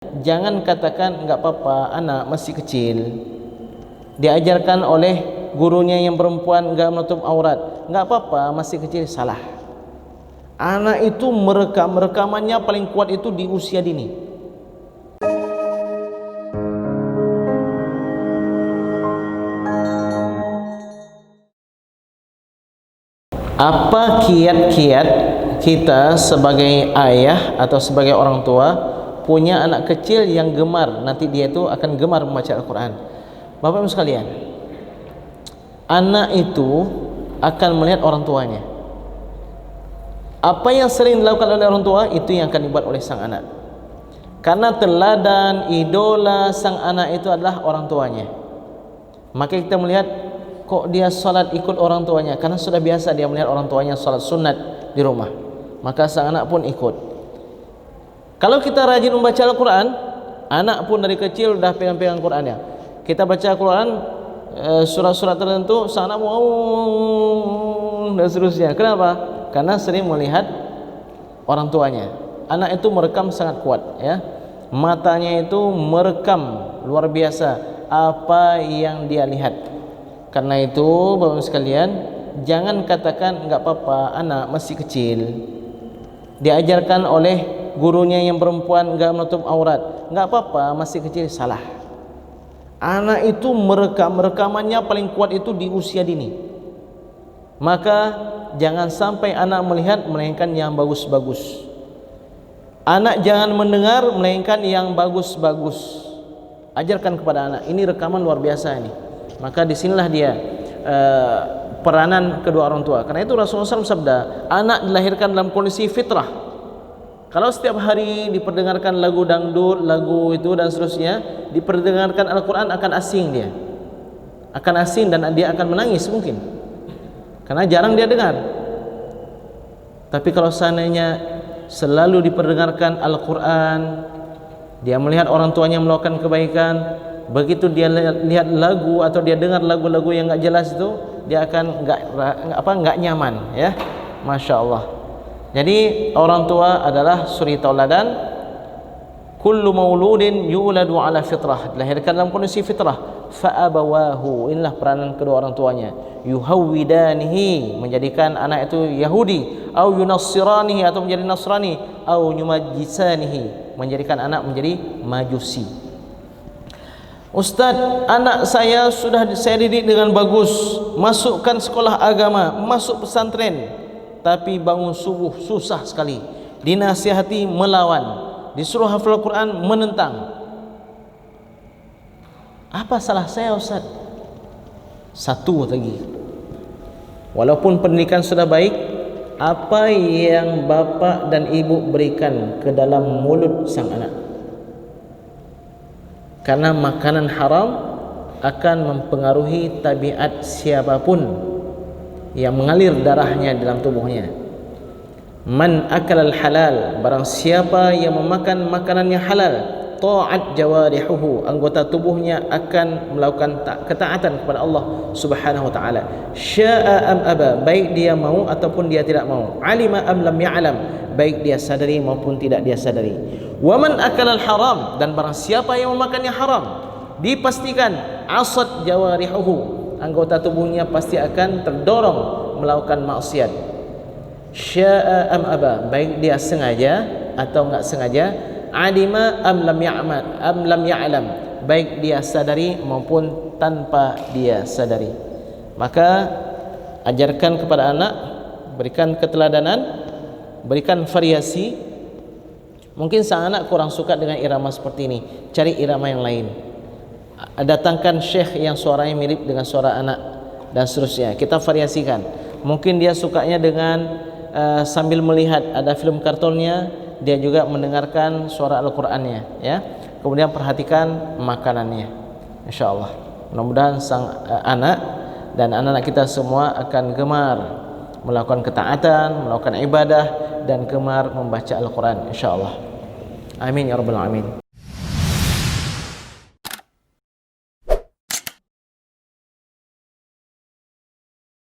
Jangan katakan enggak apa-apa, anak masih kecil, diajarkan oleh gurunya yang perempuan enggak menutup aurat, enggak apa-apa, masih kecil. Salah. Anak itu rekamannya paling kuat itu di usia dini. Apa kiat-kiat kita sebagai ayah atau sebagai orang tua punya anak kecil yang gemar, nanti dia itu akan gemar membaca Al-Quran? Bapak Ibu sekalian, anak itu akan melihat orang tuanya. Apa yang sering dilakukan oleh orang tua, itu yang akan dibuat oleh sang anak. Karena teladan, idola sang anak itu adalah orang tuanya. Maka kita melihat, kok dia salat ikut orang tuanya? Karena sudah biasa dia melihat orang tuanya salat sunat di rumah, maka sang anak pun ikut. Kalau kita rajin membaca Al-Quran, anak pun dari kecil sudah pegang-pegang Qurannya. Kita baca Al-Quran, surat-surat tertentu, sang anak mau dan seterusnya. Kenapa? Karena sering melihat orang tuanya. Anak itu merekam sangat kuat, ya. Matanya itu merekam luar biasa apa yang dia lihat. Karena itu Bapak sekalian, jangan katakan enggak apa-apa, anak masih kecil, diajarkan oleh gurunya yang perempuan enggak menutup aurat, enggak apa-apa, masih kecil. Salah. Anak itu rekamannya paling kuat itu di usia dini. Maka jangan sampai anak melihat melainkan yang bagus-bagus. Anak jangan mendengar melainkan yang bagus-bagus. Ajarkan kepada anak, ini rekaman luar biasa ini. Maka disinilah dia peranan kedua orang tua. Karena itu Rasulullah SAW sabda, anak dilahirkan dalam kondisi fitrah. Kalau setiap hari diperdengarkan lagu dangdut, lagu itu dan seterusnya, diperdengarkan Al-Quran, akan asing dia. Akan asing dan dia akan menangis mungkin, karena jarang dia dengar. Tapi kalau seandainya selalu diperdengarkan Al-Quran, dia melihat orang tuanya melakukan kebaikan, begitu dia lihat lagu atau dia dengar lagu-lagu yang enggak jelas itu, dia akan enggak nyaman, ya. Masya Allah. Jadi orang tua adalah suri tauladan. Kullu mauludin yuladu ala fitrah, dilahirkan dalam kondisi fitrah. Fa abawahu, inilah peranan kedua orang tuanya, yuhawwidanihi, menjadikan anak itu Yahudi, au yunassiranihi, atau menjadi Nasrani, au yumajjisanihi, menjadikan anak menjadi Majusi. Ustaz, anak saya sudah saya didik dengan bagus, masukkan sekolah agama, masuk pesantren, tapi bangun subuh susah sekali, dinasihati melawan, disuruh hafal Quran menentang. Apa salah saya, Ustaz? Satu lagi, walaupun pendidikan sudah baik, apa yang bapak dan ibu berikan ke dalam mulut sang anak? Karena makanan haram akan mempengaruhi tabiat siapapun yang mengalir darahnya dalam tubuhnya. Man akalal halal, barang siapa yang memakan makanan yang halal, ta'at jawarihuhu, anggota tubuhnya akan melakukan ketaatan kepada Allah Subhanahu wa taala. Syaa am aba, baik dia mau ataupun dia tidak mau. Alima am lam ya'lam, baik dia sadari maupun tidak dia sadari. Wa man akalal haram, dan barang siapa yang memakan yang haram, dipastikan asad jawarihuhu, anggota tubuhnya pasti akan terdorong melakukan maksiat. Syaa am aba, baik dia sengaja atau enggak sengaja. Alima am lam ya'lam, baik dia sadari maupun tanpa dia sadari. Maka ajarkan kepada anak, berikan keteladanan, berikan variasi. Mungkin sang anak kurang suka dengan irama seperti ini, cari irama yang lain. Datangkan syekh yang suaranya mirip dengan suara anak dan seterusnya, kita variasikan. Mungkin dia sukanya dengan sambil melihat ada film kartunnya, dia juga mendengarkan suara Al-Qur'annya, ya. Kemudian perhatikan makanannya. Insyaallah. Mudah-mudahan sang anak dan anak-anak kita semua akan gemar melakukan ketaatan, melakukan ibadah, dan gemar membaca Al-Qur'an insyaallah. Amin ya rabbal alamin.